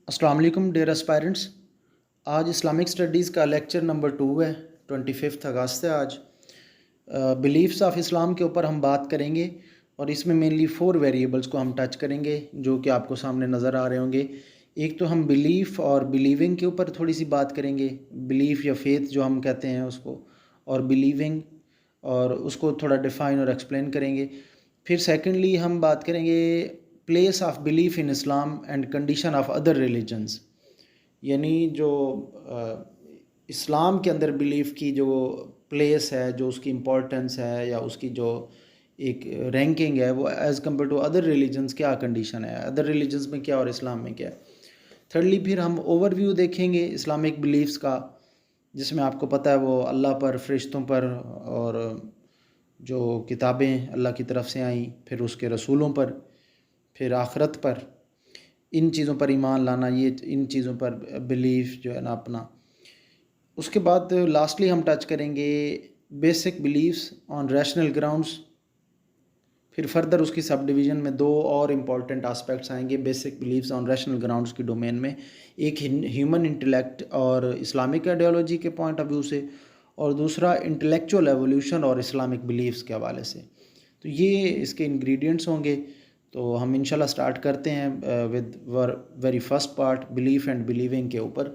السلام علیکم ڈیئر اسپائرنٹس. آج اسلامک اسٹڈیز کا لیکچر نمبر 2 ہے. 25 اگست ہے آج. بلیفس آف اسلام کے اوپر ہم بات کریں گے اور اس میں مینلی 4 ویریبلس کو ہم ٹچ کریں گے جو کہ آپ کو سامنے نظر آ رہے ہوں گے. ایک تو ہم بلیف اور بلیونگ کے اوپر تھوڑی سی بات کریں گے. بلیف یا فیتھ جو ہم کہتے ہیں اس کو، اور بلیونگ، اور اس کو تھوڑا ڈیفائن اور ایکسپلین کریں گے. پھر سیکنڈلی ہم بات کریں گے place of belief in Islam and condition of other religions, یعنی جو اسلام کے اندر بلیف کی جو پلیس ہے، جو اس کی امپورٹنس ہے یا اس کی جو ایک رینکنگ ہے، وہ as compare to other religions کیا کنڈیشن ہے، ادر ریلیجنز میں کیا اور اسلام میں کیا ہے. تھرڈلی پھر ہم اوور ویو دیکھیں گے اسلامک بلیفس کا، جس میں آپ کو پتہ ہے وہ اللہ پر، فرشتوں پر، اور جو کتابیں اللہ کی طرف سے آئیں، پھر اس کے رسولوں پر، پھر آخرت پر، ان چیزوں پر ایمان لانا، یہ ان چیزوں پر بلیف جو ہے نا اپنا. اس کے بعد لاسٹلی ہم ٹچ کریں گے basic beliefs on rational grounds. پھر فردر اس کی سب ڈویژن میں 2 اور امپورٹنٹ آسپیکٹس آئیں گے basic beliefs on rational grounds کی ڈومین میں. ایک ہیومن انٹلیکٹ اور اسلامک آئیڈیالوجی کے پوائنٹ آف ویو سے، اور دوسرا انٹلیکچوئل ایولیوشن اور اسلامک بلیفس کے حوالے سے. تو یہ اس کے انگریڈینٹس ہوں گے. تو ہم انشاءاللہ سٹارٹ کرتے ہیں with very first part, belief and believing کے اوپر.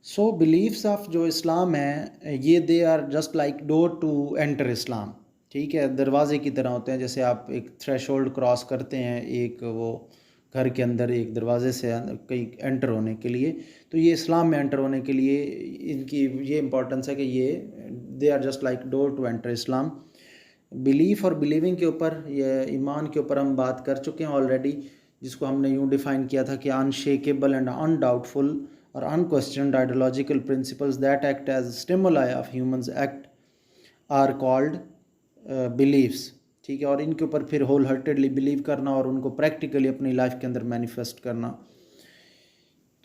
سو بلیفس آف جو اسلام ہے، یہ they are just like door to enter Islam. ٹھیک ہے، دروازے کی طرح ہوتے ہیں. جیسے آپ ایک تھریش ہولڈ کراس کرتے ہیں ایک وہ گھر کے اندر ایک دروازے سے کہیں انٹر ہونے کے لیے، تو یہ اسلام میں انٹر ہونے کے لیے ان کی یہ امپورٹنس ہے کہ یہ they are just like door to enter Islam. Belief اور بلیونگ کے اوپر، یہ ایمان کے اوپر ہم بات کر چکے ہیں آلریڈی، جس کو ہم نے یوں ڈیفائن کیا تھا کہ انشیکیبل اینڈ انڈاؤٹفل اور unquestioned ideological principles that act as stimuli of humans act are called beliefs. ٹھیک ہے، اور ان کے اوپر پھر ہول ہارٹیڈلی بلیو کرنا اور ان کو پریکٹیکلی اپنی لائف کے اندر مینیفیسٹ کرنا.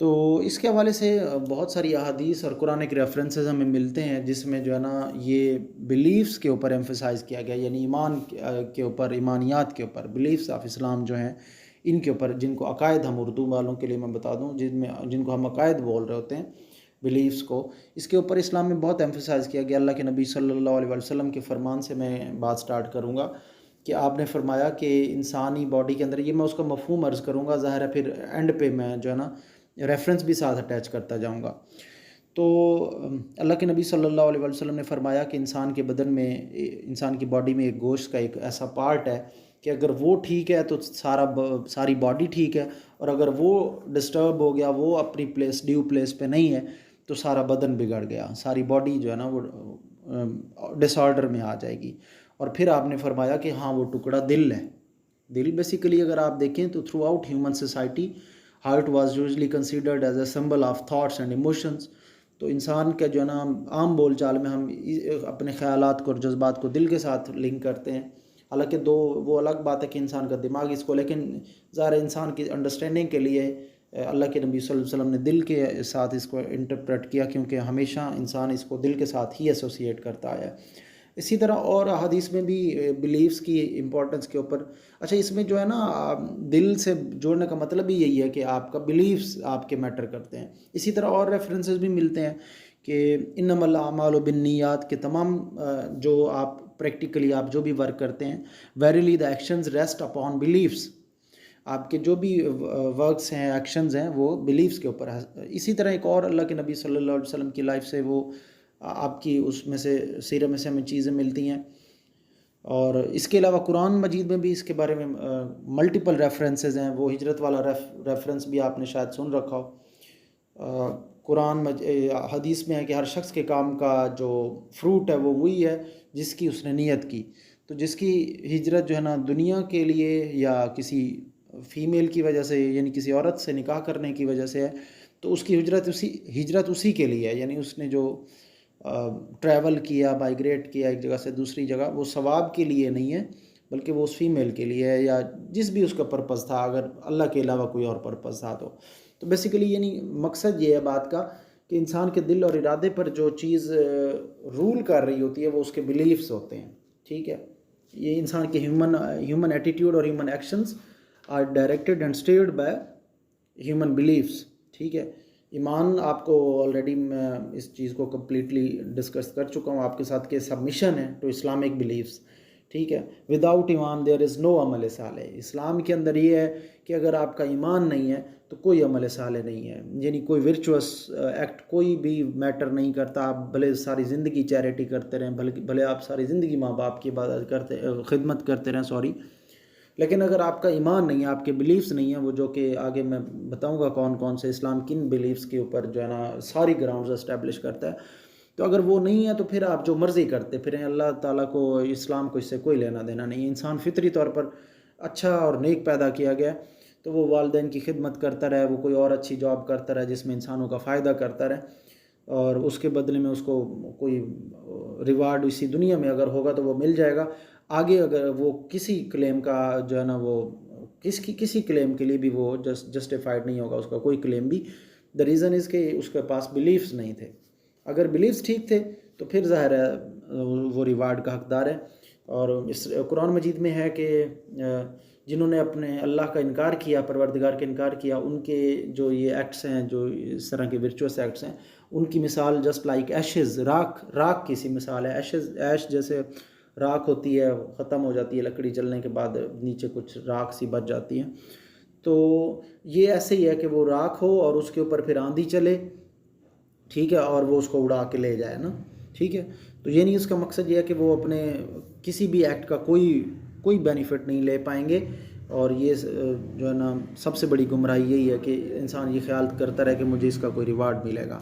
تو اس کے حوالے سے بہت ساری احادیث اور قرآن کے ریفرنسز ہمیں ملتے ہیں جس میں جو ہے نا یہ بلیفس کے اوپر ایمفسائز کیا گیا، یعنی ایمان کے اوپر، ایمانیات کے اوپر، بلیفس آف اسلام جو ہیں ان کے اوپر، جن کو عقائد ہم اردو والوں کے لیے میں بتا دوں، جن کو ہم عقائد بول رہے ہوتے ہیں بلیفس کو، اس کے اوپر اسلام میں بہت ایمفسائز کیا گیا. اللہ کے نبی صلی اللہ علیہ وسلم کے فرمان سے میں بات سٹارٹ کروں گا کہ آپ نے فرمایا کہ انسانی باڈی کے اندر، یہ میں اس کا مفہوم عرض کروں گا، ظاہر ہے پھر اینڈ پہ میں جو ہے نا ریفرنس بھی ساتھ اٹیچ کرتا جاؤں گا. تو اللہ کے نبی صلی اللہ علیہ وسلم نے فرمایا کہ انسان کے بدن میں، انسان کی باڈی میں ایک گوشت کا ایک ایسا پارٹ ہے کہ اگر وہ ٹھیک ہے تو ساری باڈی ٹھیک ہے، اور اگر وہ ڈسٹرب ہو گیا، وہ اپنی پلیس، ڈیو پلیس پہ نہیں ہے، تو سارا بدن بگڑ گیا، ساری باڈی جو ہے نا وہ ڈس آرڈر میں آ جائے گی. اور پھر آپ نے فرمایا کہ ہاں وہ ٹکڑا دل ہے. دل بیسیکلی اگر آپ دیکھیں تو through out human society heart was usually considered as a symbol of thoughts and emotions. تو انسان کا جو ہے نا عام بول چال میں ہم اپنے خیالات کو اور جذبات کو دل کے ساتھ لنک کرتے ہیں. حالانکہ وہ الگ بات ہے کہ انسان کا دماغ اس کو، لیکن ظاہر انسان کی انڈرسٹینڈنگ کے لیے اللہ کے نبی صلی اللہ علیہ وسلم نے دل کے ساتھ اس کو انٹرپریٹ کیا، کیونکہ ہمیشہ انسان اس کو دل کے ساتھ ہی ایسوسیٹ کرتا آیا ہے. اسی طرح اور احادیث میں بھی بلیفس کی امپورٹنس کے اوپر، اچھا اس میں جو ہے نا دل سے جوڑنے کا مطلب بھی یہی ہے کہ آپ کا بلیفس آپ کے میٹر کرتے ہیں. اسی طرح اور ریفرنسز بھی ملتے ہیں کہ انما الاعمال بالنیات کے تمام جو آپ پریکٹیکلی آپ جو بھی ورک کرتے ہیں، verily the actions rest upon beliefs. آپ کے جو بھی ورکس ہیں، ایکشنز ہیں، وہ بلیفس کے اوپر ہے. اسی طرح ایک اور اللہ کے نبی صلی اللہ علیہ وسلم کی لائف سے وہ آپ کی اس میں سے سیرت میں سے ہمیں چیزیں ملتی ہیں. اور اس کے علاوہ قرآن مجید میں بھی اس کے بارے میں ملٹیپل ریفرنسز ہیں. وہ ہجرت والا ریفرنس بھی آپ نے شاید سن رکھا ہو. قرآن حدیث میں ہے کہ ہر شخص کے کام کا جو فروٹ ہے وہ وہی ہے جس کی اس نے نیت کی. تو جس کی ہجرت جو ہے نا دنیا کے لیے یا کسی فیمیل کی وجہ سے، یعنی کسی عورت سے نکاح کرنے کی وجہ سے ہے، تو اس کی ہجرت اسی کے لیے ہے. یعنی اس نے جو ٹریول کیا، مائیگریٹ کیا ایک جگہ سے دوسری جگہ، وہ ثواب کے لیے نہیں ہے، بلکہ وہ اس فیمیل کے لیے ہے، یا جس بھی اس کا پرپز تھا، اگر اللہ کے علاوہ کوئی اور پرپز تھا تو بیسیکلی یعنی مقصد یہ ہے بات کا کہ انسان کے دل اور ارادے پر جو چیز رول کر رہی ہوتی ہے وہ اس کے بلیفس ہوتے ہیں. ٹھیک ہے، یہ انسان کے ہیومن ایٹیٹیوڈ اور human actions are directed and steered by human beliefs. ٹھیک ہے، ایمان آپ کو آلریڈی میں اس چیز کو کمپلیٹلی ڈسکس کر چکا ہوں آپ کے ساتھ کہ سبمیشن ہے ٹو اسلامک بلیفس. ٹھیک ہے، وداؤٹ ایمان دیر از نو عمل صالح. اسلام کے اندر یہ ہے کہ اگر آپ کا ایمان نہیں ہے تو کوئی عمل صالح نہیں ہے، یعنی کوئی ورچوس ایکٹ کوئی بھی میٹر نہیں کرتا. آپ بھلے ساری زندگی چیریٹی کرتے رہیں، بھلے آپ ساری زندگی ماں باپ کی عبادت کرتے خدمت کرتے رہیں لیکن اگر آپ کا ایمان نہیں ہے، آپ کے بلیفس نہیں ہیں، وہ جو کہ آگے میں بتاؤں گا کون کون سے اسلام کن بلیفس کے اوپر جو ہے نا ساری گراؤنڈز اسٹیبلش کرتا ہے، تو اگر وہ نہیں ہے تو پھر آپ جو مرضی کرتے پھریں، اللہ تعالیٰ کو اسلام کو اس سے کوئی لینا دینا نہیں. انسان فطری طور پر اچھا اور نیک پیدا کیا گیا، تو وہ والدین کی خدمت کرتا رہے، وہ کوئی اور اچھی جاب کرتا رہے جس میں انسانوں کا فائدہ کرتا رہے، اور اس کے بدلے میں اس کو کوئی ریوارڈ اسی دنیا میں اگر ہوگا تو وہ مل جائے گا. آگے اگر وہ کسی کلیم کا جو ہے نا وہ کسی کلیم کے لیے بھی وہ جسٹیفائڈ نہیں ہوگا اس کا کوئی کلیم بھی. دا ریزن از کہ اس کے پاس بلیفس نہیں تھے. اگر بلیفس ٹھیک تھے تو پھر ظاہر ہے وہ ریوارڈ کا حقدار ہے. اور اس قرآن مجید میں ہے کہ جنہوں نے اپنے اللہ کا انکار کیا، پروردگار کا انکار کیا، ان کے جو یہ ایکٹس ہیں، جو اس طرح کے ورچوس ایکٹس ہیں، ان کی مثال جسٹ لائک ایشز، راکھ کی سی مثال ہے. ایش جیسے راکھ ہوتی ہے، ختم ہو جاتی ہے لکڑی جلنے کے بعد، نیچے کچھ راکھ سی بچ جاتی ہے، تو یہ ایسے ہی ہے کہ وہ راکھ ہو اور اس کے اوپر پھر آندھی چلے، ٹھیک ہے، اور وہ اس کو اڑا کے لے جائے نا. ٹھیک ہے، تو یہ نہیں، اس کا مقصد یہ ہے کہ وہ اپنے کسی بھی ایکٹ کا کوئی بینیفٹ نہیں لے پائیں گے. اور یہ جو ہے نا سب سے بڑی گمراہی یہی ہے کہ انسان یہ خیال کرتا رہے کہ مجھے اس کا کوئی ریوارڈ ملے گا.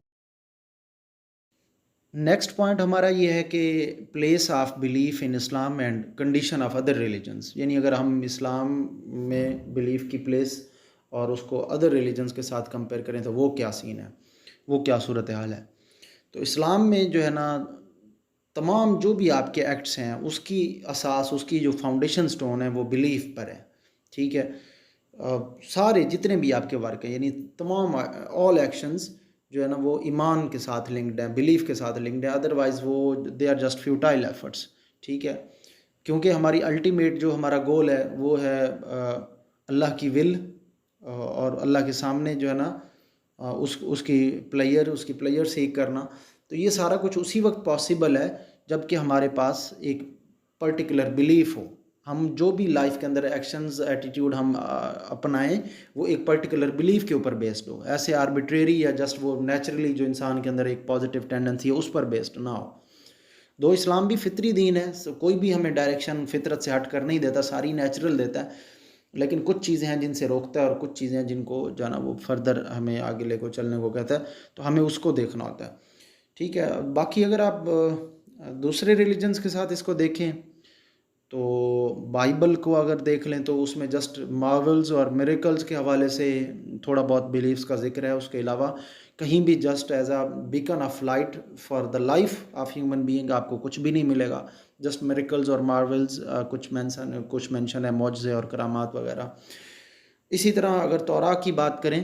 نیکسٹ پوائنٹ ہمارا یہ ہے کہ place of belief in Islam and condition of other religions. یعنی اگر ہم اسلام میں بلیف کی پلیس اور اس کو ادر ریلیجنس کے ساتھ کمپیئر کریں تو وہ کیا سین ہے، وہ کیا صورتحال ہے. تو اسلام میں جو ہے نا تمام جو بھی آپ کے ایکٹس ہیں، اس کی اساس، اس کی جو فاؤنڈیشن سٹون ہے وہ بلیف پر ہے. ٹھیک ہے، سارے جتنے بھی آپ کے ورک ہیں، یعنی تمام آل ایکشنز جو ہے نا وہ ایمان کے ساتھ لنکڈ ہیں، بلیف کے ساتھ لنکڈ ہیں، ادروائز وہ they are just futile efforts. ٹھیک ہے، کیونکہ ہماری الٹیمیٹ جو ہمارا گول ہے وہ ہے اللہ کی ول، اور اللہ کے سامنے جو ہے نا اس کی پلیئر سیکھ کرنا. تو یہ سارا کچھ اسی وقت پاسبل ہے جب کہ ہمارے پاس ایک پرٹیکولر بلیف ہو. ہم جو بھی لائف کے اندر ایکشنز، ایٹیٹیوڈ ہم اپنائیں، وہ ایک پرٹیکولر بلیف کے اوپر بیسڈ ہو، ایسے آربیٹریری یا جسٹ وہ نیچرلی جو انسان کے اندر ایک پازیٹیو ٹینڈنسی ہے اس پر بیسڈ نہ ہو. دو اسلام بھی فطری دین ہے، کوئی بھی ہمیں ڈائریکشن فطرت سے ہٹ کر نہیں دیتا، ساری نیچرل دیتا ہے، لیکن کچھ چیزیں ہیں جن سے روکتا ہے اور کچھ چیزیں ہیں جن کو جو ہے نا وہ فردر ہمیں آگے لے کو چلنے کو کہتا ہے، تو ہمیں اس کو دیکھنا ہوتا ہے. ٹھیک ہے، باقی اگر آپ دوسرے ریلیجنز کے ساتھ اس کو دیکھیں تو بائبل کو اگر دیکھ لیں تو اس میں جسٹ مارولز اور میریکلز کے حوالے سے تھوڑا بہت بلیفز کا ذکر ہے. اس کے علاوہ کہیں بھی just as a beacon of light for the life of human being آپ کو کچھ بھی نہیں ملے گا. جسٹ میریکلز اور مارولز کچھ مینشن ہے، معجزے اور کرامات وغیرہ. اسی طرح اگر توراہ کی بات کریں،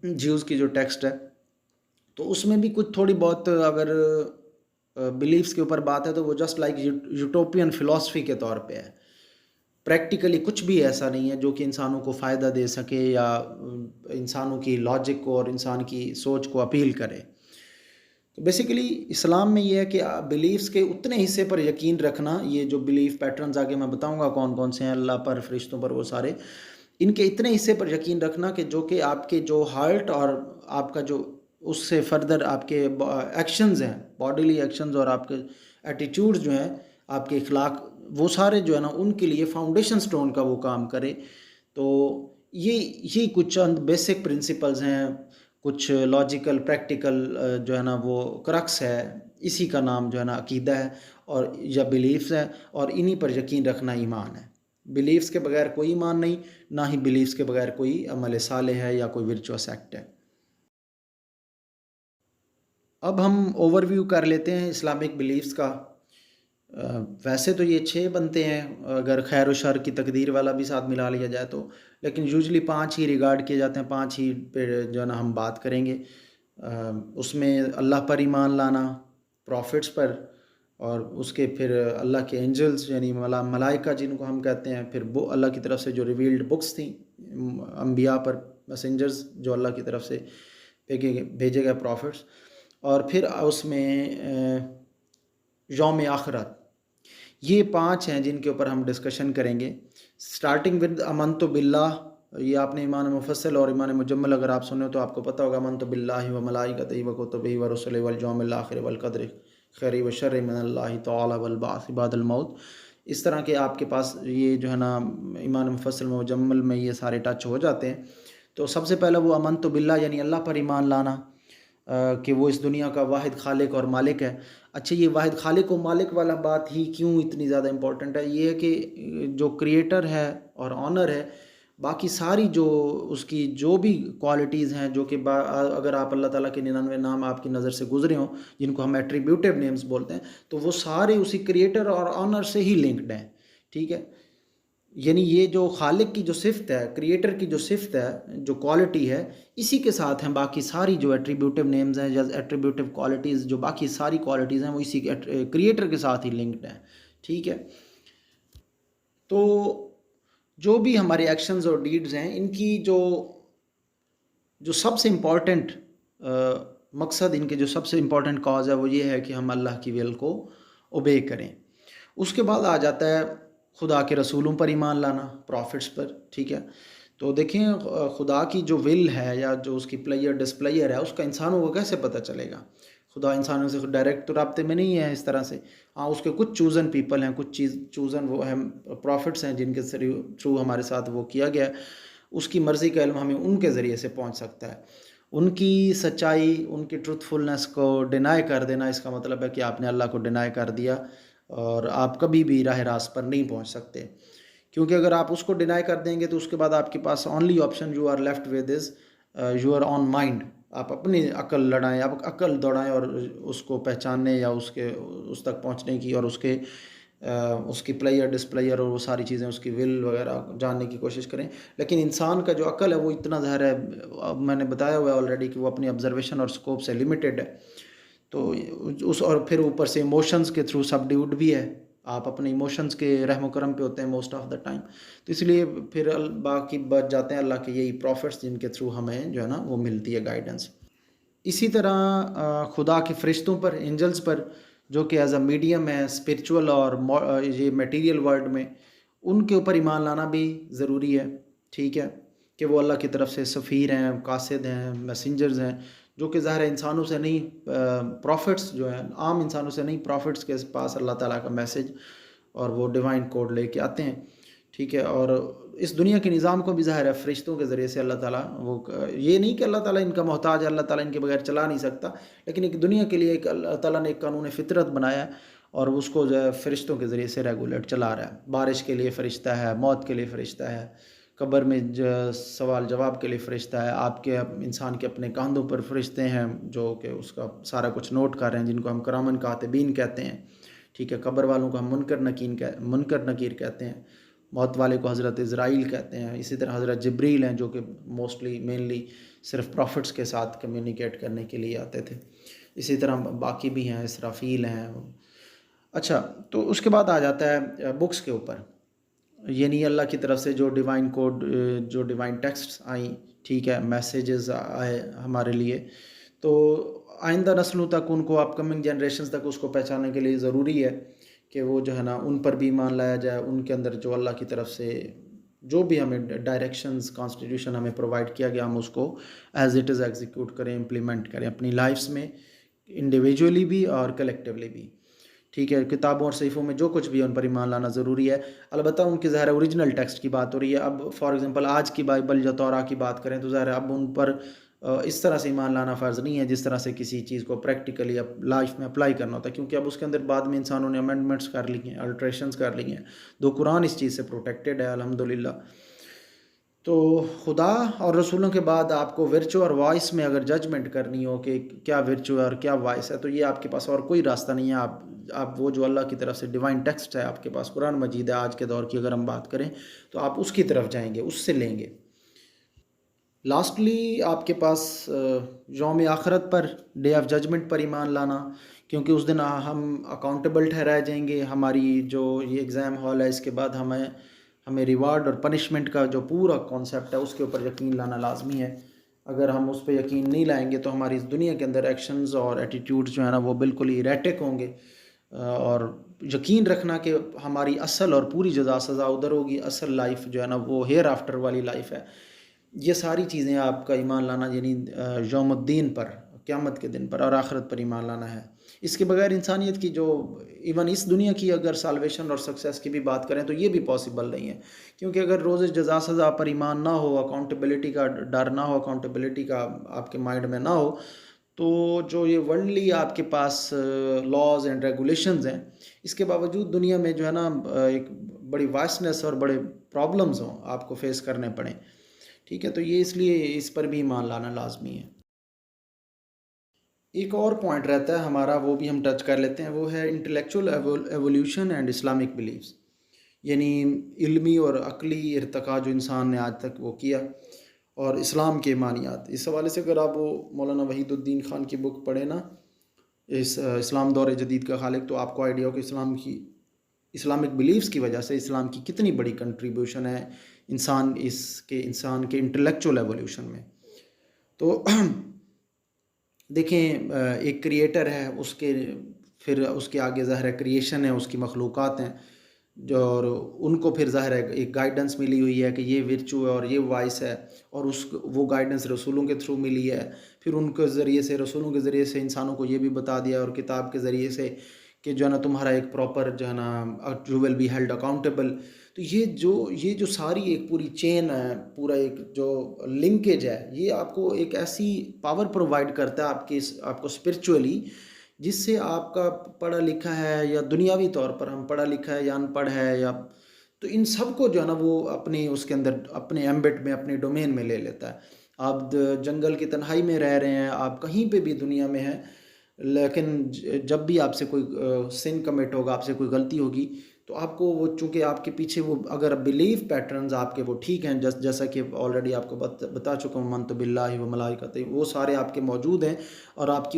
جیوز کی جو ٹیکسٹ ہے، تو اس میں بھی کچھ تھوڑی بہت اگر بلیفز کے اوپر بات ہے تو وہ جسٹ لائک یوٹوپین فلاسفی کے طور پہ ہے. پریکٹیکلی کچھ بھی ایسا نہیں ہے جو کہ انسانوں کو فائدہ دے سکے یا انسانوں کی لاجک کو اور انسان کی سوچ کو اپیل کرے. تو بیسیکلی اسلام میں یہ ہے کہ بلیفز کے اتنے حصے پر یقین رکھنا. یہ جو بلیف پیٹرنز آگے میں بتاؤں گا کون کون سے ہیں، اللہ پر، فرشتوں پر، وہ سارے، ان کے اتنے حصے پر یقین رکھنا کہ جو کہ آپ کے جو ہارٹ اور آپ کا جو اس سے فردر آپ کے ایکشنز ہیں، باڈیلی ایکشنز اور آپ کے ایٹیٹیوڈز جو ہیں، آپ کے اخلاق، وہ سارے جو ہے نا ان کے لیے فاؤنڈیشن سٹون کا وہ کام کرے. تو یہ کچھ چند بیسک پرنسپلز ہیں، کچھ لاجیکل پریکٹیکل جو ہے نا وہ کرکس ہے. اسی کا نام جو ہے نا عقیدہ ہے اور یا بلیفز ہے، اور انہی پر یقین رکھنا ایمان ہے. بلیفز کے بغیر کوئی ایمان نہیں، نہ ہی بلیفز کے بغیر کوئی عمل صالح ہے یا کوئی ورچوس ایکٹ ہے. اب ہم اوور ویو کر لیتے ہیں اسلامک بلیفز کا. ویسے تو یہ 6 بنتے ہیں اگر خیر و شر کی تقدیر والا بھی ساتھ ملا لیا جائے تو، لیکن یوزلی 5 ہی ریگارڈ کیے جاتے ہیں، 5 ہی پہ جو ہے نا ہم بات کریں گے. اس میں اللہ پر ایمان لانا، پروفٹس پر، اور اس کے پھر اللہ کے اینجلز یعنی ملائکہ جن کو ہم کہتے ہیں، پھر اللہ کی طرف سے جو ریویلڈ بکس تھیں انبیاء پر، میسنجرز جو اللہ کی طرف سے بھیجے گئے پروفٹس، اور پھر اس میں یوم آخرت. یہ 5 ہیں جن کے اوپر ہم ڈسکشن کریں گے، سٹارٹنگ ود امنت باللہ. یہ آپ نے ایمان مفصل اور ایمان مجمل اگر آپ سنیں تو آپ کو پتہ ہوگا، امنت باللہ و ملائکتہ و کتبہ و رسلہ والیوم الآخر والقدر خیر و شر من اللہ تعالی والبعث بعد الموت. اس طرح کے آپ کے پاس یہ جو ہے نا ایمان مفصل و مجمل میں یہ سارے ٹچ ہو جاتے ہیں. تو سب سے پہلے وہ امنت باللہ یعنی اللہ پر ایمان لانا کہ وہ اس دنیا کا واحد خالق اور مالک ہے. اچھا، یہ واحد خالق و مالک والا بات ہی کیوں اتنی زیادہ امپورٹنٹ ہے؟ یہ ہے کہ جو کریٹر ہے اور آنر ہے، باقی ساری جو اس کی جو بھی کوالٹیز ہیں، جو کہ اگر آپ اللہ تعالیٰ کے 99 نام آپ کی نظر سے گزرے ہوں جن کو ہم ایٹریبیوٹیو نیمز بولتے ہیں، تو وہ سارے اسی کریٹر اور آنر سے ہی لنکڈ ہیں. ٹھیک ہے، یعنی یہ جو خالق کی جو صفت ہے، کریٹر کی جو صفت ہے، جو کوالٹی ہے، اسی کے ساتھ ہیں باقی ساری جو ایٹریبیوٹیو نیمز ہیں یا ایٹریبیوٹیو کوالٹیز، جو باقی ساری کوالٹیز ہیں وہ اسی کریٹر کے ساتھ ہی لنکڈ ہیں. ٹھیک ہے، تو جو بھی ہمارے ایکشنز اور ڈیڈز ہیں، ان کی جو سب سے امپورٹنٹ مقصد، ان کے جو سب سے امپورٹنٹ کاز ہے وہ یہ ہے کہ ہم اللہ کی ول کو اوبے کریں. اس کے بعد آ جاتا ہے خدا کے رسولوں پر ایمان لانا، پروفٹس پر. ٹھیک ہے، تو دیکھیں خدا کی جو ول ہے یا جو اس کی پلیئر ڈسپلیئر ہے، اس کا انسانوں کو کیسے پتہ چلے گا؟ خدا انسانوں سے ڈائریکٹ تو رابطے میں نہیں ہے اس طرح سے. ہاں، اس کے کچھ چوزن پیپل ہیں، کچھ چوزن وہ اہم پروفٹس ہیں جن کے تھرو ہمارے ساتھ وہ کیا گیا. اس کی مرضی کا علم ہمیں ان کے ذریعے سے پہنچ سکتا ہے. ان کی سچائی، ان کی ٹروتھ فلنس کو ڈینائی کر دینا، اس کا مطلب ہے کہ آپ نے اللہ کو ڈینائی کر دیا اور آپ کبھی بھی راہ راست پر نہیں پہنچ سکتے. کیونکہ اگر آپ اس کو ڈینائی کر دیں گے تو اس کے بعد آپ کے پاس only option you are left with is your own mind. آپ اپنی عقل لڑائیں، آپ عقل دوڑائیں اور اس کو پہچاننے یا اس تک پہنچنے کی اور اس کی پلیئر ڈسپلیئر اور وہ ساری چیزیں، اس کی ول وغیرہ جاننے کی کوشش کریں. لیکن انسان کا جو عقل ہے وہ اتنا ظاہر ہے، میں نے بتایا ہوا ہے آلریڈی کہ وہ اپنی آبزرویشن اور اسکوپ سے لمیٹیڈ ہے. تو اور پھر اوپر سے ایموشنز کے تھرو سبڈیوڈ بھی ہے. آپ اپنے ایموشنز کے رحم و کرم پہ ہوتے ہیں موسٹ آف دا ٹائم. تو اس لیے پھر باقی بچ جاتے ہیں اللہ کے یہی پروفٹس جن کے تھرو ہمیں جو ہے نا وہ ملتی ہے گائیڈنس. اسی طرح خدا کے فرشتوں پر، اینجلز پر، جو کہ ایز اے میڈیم ہے اسپرچول اور یہ میٹیریل ورلڈ میں، ان کے اوپر ایمان لانا بھی ضروری ہے. ٹھیک ہے، کہ وہ اللہ کی طرف سے سفیر ہیں، قاصد ہیں، میسنجرز ہیں، جو کہ ظاہر انسانوں سے نہیں، پروفٹس جو ہیں عام انسانوں سے نہیں، پروفٹس کے پاس اللہ تعالیٰ کا میسج اور وہ ڈیوائن کوڈ لے کے آتے ہیں. ٹھیک ہے، اور اس دنیا کے نظام کو بھی ظاہر ہے فرشتوں کے ذریعے سے اللہ تعالیٰ وہ، یہ نہیں کہ اللہ تعالیٰ ان کا محتاج ہے، اللہ تعالیٰ ان کے بغیر چلا نہیں سکتا، لیکن ایک دنیا کے لیے ایک اللہ تعالیٰ نے ایک قانون فطرت بنایا ہے اور اس کو جو ہے فرشتوں کے ذریعے سے ریگولیٹ چلا رہا ہے. بارش کے لیے فرشتہ ہے، موت کے لیے فرشتہ ہے، قبر میں سوال جواب کے لیے فرشتہ ہے، آپ کے انسان کے اپنے کاندھوں پر فرشتے ہیں جو کہ اس کا سارا کچھ نوٹ کر رہے ہیں، جن کو ہم کرامن کاتبین کہتے ہیں. ٹھیک ہے، قبر والوں کو ہم منکر نکیر کہتے ہیں، موت والے کو حضرت اسرائیل کہتے ہیں. اسی طرح حضرت جبریل ہیں جو کہ مینلی صرف پروفٹس کے ساتھ کمیونیکیٹ کرنے کے لیے آتے تھے. اسی طرح باقی بھی ہیں، اسرافیل ہیں. اچھا، تو اس کے بعد آ جاتا ہے بکس کے اوپر، یعنی اللہ کی طرف سے جو ڈیوائن کوڈ، جو ڈیوائن ٹیکسٹس آئیں. ٹھیک ہے، میسیجز آئے ہمارے لیے، تو آئندہ نسلوں تک، ان کو اپ کمنگ جنریشنز تک اس کو پہچاننے کے لیے ضروری ہے کہ وہ جو ہے نا ان پر بھی ایمان لایا جائے. ان کے اندر جو اللہ کی طرف سے جو بھی ہمیں ڈائریکشنز کانسٹیٹیوشن ہمیں پرووائڈ کیا گیا، ہم اس کو ایز اٹ از ایگزیکیوٹ کریں، امپلیمنٹ کریں اپنی لائفز میں، انڈیویجولی بھی اور کلیکٹیولی بھی. ٹھیک ہے، کتابوں اور صحیفوں میں جو کچھ بھی ہے ان پر ایمان لانا ضروری ہے. البتہ ان کی ظاہر اوریجنل ٹیکسٹ کی بات ہو رہی ہے. اب فار ایگزامپل آج کی بائبل یا توراہ کی بات کریں تو ظاہر ہے اب ان پر اس طرح سے ایمان لانا فرض نہیں ہے جس طرح سے کسی چیز کو پریکٹیکلی لائف میں اپلائی کرنا ہوتا ہے، کیونکہ اب اس کے اندر بعد میں انسانوں نے امینڈمنٹس کر لی ہیں، الٹریشنز کر لی ہیں. دو قرآن اس چیز سے پروٹیکٹیڈ ہے الحمدللہ. تو خدا اور رسولوں کے بعد آپ کو ورچو اور وائس میں اگر ججمنٹ کرنی ہو کہ کیا ورچو ہے اور کیا وائس ہے، تو یہ آپ کے پاس اور کوئی راستہ نہیں ہے. آپ وہ جو اللہ کی طرف سے ڈیوائن ٹیکسٹ ہے آپ کے پاس، قرآن مجید ہے آج کے دور کی اگر ہم بات کریں، تو آپ اس کی طرف جائیں گے، اس سے لیں گے. لاسٹلی آپ کے پاس یوم آخرت پر، ڈے آف ججمنٹ پر ایمان لانا، کیونکہ اس دن ہم اکاؤنٹیبل ٹھہرائے جائیں گے. ہماری جو یہ ایگزام ہال ہے اس کے بعد ہمیں ریوارڈ اور پنشمنٹ کا جو پورا کانسیپٹ ہے اس کے اوپر یقین لانا لازمی ہے. اگر ہم اس پہ یقین نہیں لائیں گے تو ہماری اس دنیا کے اندر ایکشنز اور ایٹیٹیوڈز جو ہے نا وہ بالکل ہی ایریٹک ہوں گے. اور یقین رکھنا کہ ہماری اصل اور پوری جزا سزا ادھر ہوگی. اصل لائف جو ہے نا وہ ہیئر آفٹر والی لائف ہے. یہ ساری چیزیں آپ کا ایمان لانا یعنی یوم الدین پر، قیامت کے دن پر اور آخرت پر ایمان لانا ہے. اس کے بغیر انسانیت کی جو ایون اس دنیا کی اگر سالویشن اور سکسیس کی بھی بات کریں تو یہ بھی پاسبل نہیں ہے. کیونکہ اگر روز جزا سزا پر ایمان نہ ہو، اکاؤنٹیبلٹی کا ڈر نہ ہو، اکاؤنٹیبلٹی کا آپ کے مائنڈ میں نہ ہو، تو جو یہ ورلڈلی آپ کے پاس لاز اینڈ ریگولیشنز ہیں، اس کے باوجود دنیا میں جو ہے نا ایک بڑی واسٹنس اور بڑے پرابلمز ہوں آپ کو فیس کرنے پڑیں. ٹھیک ہے، تو یہ اس لیے اس پر بھی ایمان لانا لازمی ہے. ایک اور پوائنٹ رہتا ہے ہمارا، وہ بھی ہم ٹچ کر لیتے ہیں، وہ ہے انٹلیکچوئل ایولیوشن اینڈ اسلامک بلیفز. یعنی علمی اور عقلی ارتقاء جو انسان نے آج تک وہ کیا، اور اسلام کے ایمانیات. اس حوالے سے اگر آپ وہ مولانا وحید الدین خان کی بک پڑھیں نا، اسلام دور جدید کا خالق، تو آپ کو آئیڈیا ہو کہ اسلامک بلیفز کی وجہ سے اسلام کی کتنی بڑی کنٹریبیوشن ہے انسان کے انٹلیکچوئل ایولیوشن میں. تو دیکھیں ایک کریٹر ہے، پھر اس کے آگے ظاہر ہے کریشن ہے، اس کی مخلوقات ہیں اور ان کو پھر ظاہر ہے ایک گائیڈنس ملی ہوئی ہے کہ یہ ورچو ہے اور یہ وائس ہے، اور وہ گائیڈنس رسولوں کے تھرو ملی ہے. پھر ان کے ذریعے سے، رسولوں کے ذریعے سے انسانوں کو یہ بھی بتا دیا اور کتاب کے ذریعے سے کہ جو ہے نا تمہارا ایک پراپر جو ہے نا you will be held accountable. تو یہ جو ساری ایک پوری چین ہے، پورا ایک جو لنکیج ہے، یہ آپ کو ایک ایسی پاور پرووائڈ کرتا ہے آپ کو اسپرچولی، جس سے آپ کا پڑھا لکھا ہے یا دنیاوی طور پر ہم پڑھا لکھا ہے یا ان پڑھ ہے یا، تو ان سب کو جو ہے نا وہ اس کے اندر اپنے ایمبٹ میں، اپنے ڈومین میں لے لیتا ہے. آپ جنگل کی تنہائی میں رہ رہے ہیں، آپ کہیں پہ بھی دنیا میں ہیں، لیکن جب بھی آپ سے کوئی سن کمٹ ہوگا، آپ سے کوئی غلطی ہوگی، تو آپ کو وہ چونکہ آپ کے پیچھے وہ اگر بلیف پیٹرنز آپ کے وہ ٹھیک ہیں، جیسا کہ آلریڈی آپ کو بتا چکا ہوں، منت باللہ و ملائکتہ، وہ سارے آپ کے موجود ہیں، اور آپ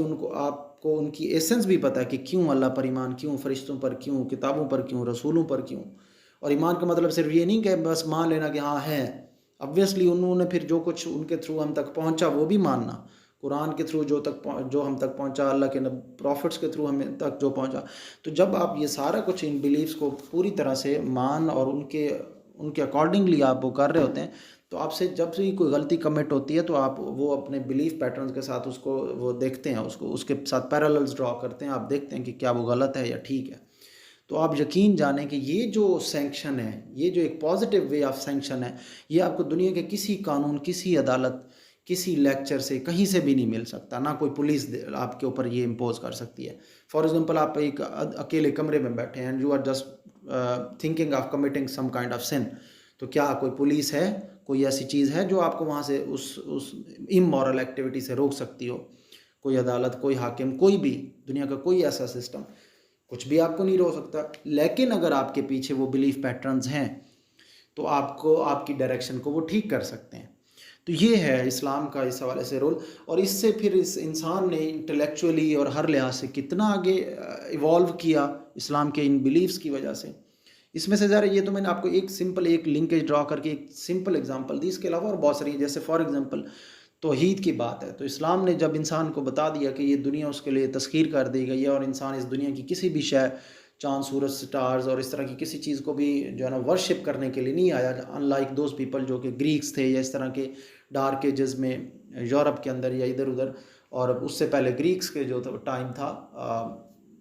کو ان کی ایسنس بھی پتہ ہے کہ کیوں اللہ پر ایمان، کیوں فرشتوں پر، کیوں کتابوں پر، کیوں رسولوں پر، کیوں. اور ایمان کا مطلب صرف یہ نہیں کہ بس مان لینا کہ ہاں ہیں. obviously انہوں نے پھر جو کچھ ان کے تھرو ہم تک پہنچا وہ بھی ماننا. قرآن کے تھرو جو ہم تک پہنچا، اللہ کے پروفٹس کے تھرو ہمیں تک جو پہنچا. تو جب آپ یہ سارا کچھ ان بلیفز کو پوری طرح سے مان اور ان کے اکارڈنگلی آپ وہ کر رہے ہوتے ہیں، تو آپ سے جب بھی کوئی غلطی کمٹ ہوتی ہے تو آپ وہ اپنے بلیف پیٹرنز کے ساتھ اس کو وہ دیکھتے ہیں، اس کے ساتھ پیراللز ڈرا کرتے ہیں. آپ دیکھتے ہیں کہ کیا وہ غلط ہے یا ٹھیک ہے. تو آپ یقین جانیں کہ یہ جو سینکشن ہے، یہ جو ایک پازیٹیو وے آف سینکشن ہے، یہ آپ کو دنیا کے کسی قانون، کسی عدالت، کسی لیکچر سے کہیں سے بھی نہیں مل سکتا. نہ کوئی پولیس آپ کے اوپر یہ امپوز کر سکتی ہے. فار ایگزامپل آپ ایک اکیلے کمرے میں بیٹھے ہیں، you are just thinking of committing some kind of sin, تو کیا کوئی پولیس ہے، کوئی ایسی چیز ہے جو آپ کو وہاں سے اس امورل ایکٹیویٹی سے روک سکتی ہو؟ کوئی عدالت، کوئی حاکم، کوئی بھی دنیا کا کوئی ایسا سسٹم کچھ بھی آپ کو نہیں روک سکتا. لیکن اگر آپ کے پیچھے وہ بلیف پیٹرنز ہیں تو آپ کی ڈائریکشن کو وہ ٹھیک کر سکتے ہیں. تو یہ ہے اسلام کا اس حوالے سے رول. اور اس سے پھر اس انسان نے انٹلیکچولی اور ہر لحاظ سے کتنا آگے ایوالو کیا اسلام کے ان بلیفز کی وجہ سے. اس میں سے ذرا یہ تو میں نے آپ کو ایک لنکیج ڈرا کر کے ایک سمپل ایگزامپل دی. اس کے علاوہ اور بہت ساری، جیسے فار ایگزامپل توحید کی بات ہے، تو اسلام نے جب انسان کو بتا دیا کہ یہ دنیا اس کے لیے تسخیر کر دی گئی ہے اور انسان اس دنیا کی کسی بھی شے، چاند، سورج، سٹارز اور اس طرح کی کسی چیز کو بھی جو ہے نا ورشپ کرنے کے لیے نہیں آیا، ان لائک دوز پیپل جو کہ گریکس تھے یا اس طرح کے ڈارک ایجز میں یورپ کے اندر یا ادھر ادھر، اور اس سے پہلے گریکس کے جو ٹائم تھا،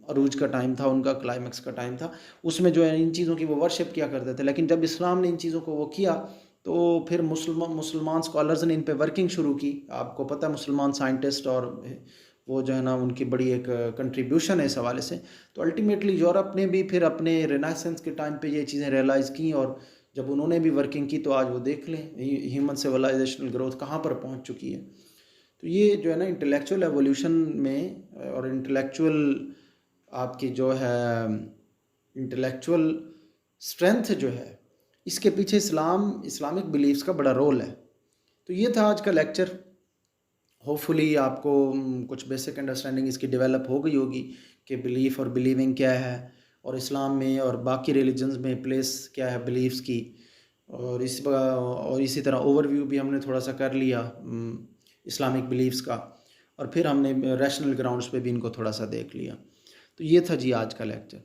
عروج کا ٹائم تھا ان کا، کلائمیکس کا ٹائم تھا، اس میں جو ہے ان چیزوں کی وہ ورشپ کیا کرتے تھے. لیکن جب اسلام نے ان چیزوں کو وہ کیا تو پھر مسلمان اسکالرز نے ان پہ ورکنگ شروع کی. آپ کو پتہ ہے مسلمان سائنٹسٹ اور وہ جو ہے نا ان کی بڑی ایک کنٹریبیوشن ہے اس حوالے سے. تو الٹیمیٹلی یورپ نے بھی پھر اپنے رینیسنس کے ٹائم پہ یہ چیزیں ریئلائز کیں، اور جب انہوں نے بھی ورکنگ کی تو آج وہ دیکھ لیں ہیومن سویلائزیشنل گروتھ کہاں پر پہنچ چکی ہے. تو یہ جو ہے نا انٹلیکچوئل ایولیوشن میں اور انٹلیکچوئل آپ کی جو ہے انٹلیکچوئل اسٹرینتھ جو ہے، اس کے پیچھے اسلامک بلیفز کا بڑا رول ہے. تو یہ تھا آج کا لیکچر. ہوپ فلی آپ کو کچھ بیسک انڈرسٹینڈنگ اس کی ڈیولپ ہو گئی ہوگی کہ بلیف اور بلیونگ کیا ہے، اور اسلام میں اور باقی ریلیجنز میں پلیس کیا ہے بلیفس کی، اور اسی طرح اوور ویو بھی ہم نے تھوڑا سا کر لیا اسلامک بلیفس کا، اور پھر ہم نے ریشنل گراؤنڈز پہ بھی ان کو تھوڑا سا دیکھ لیا. تو یہ تھا جی آج کا لیکچر.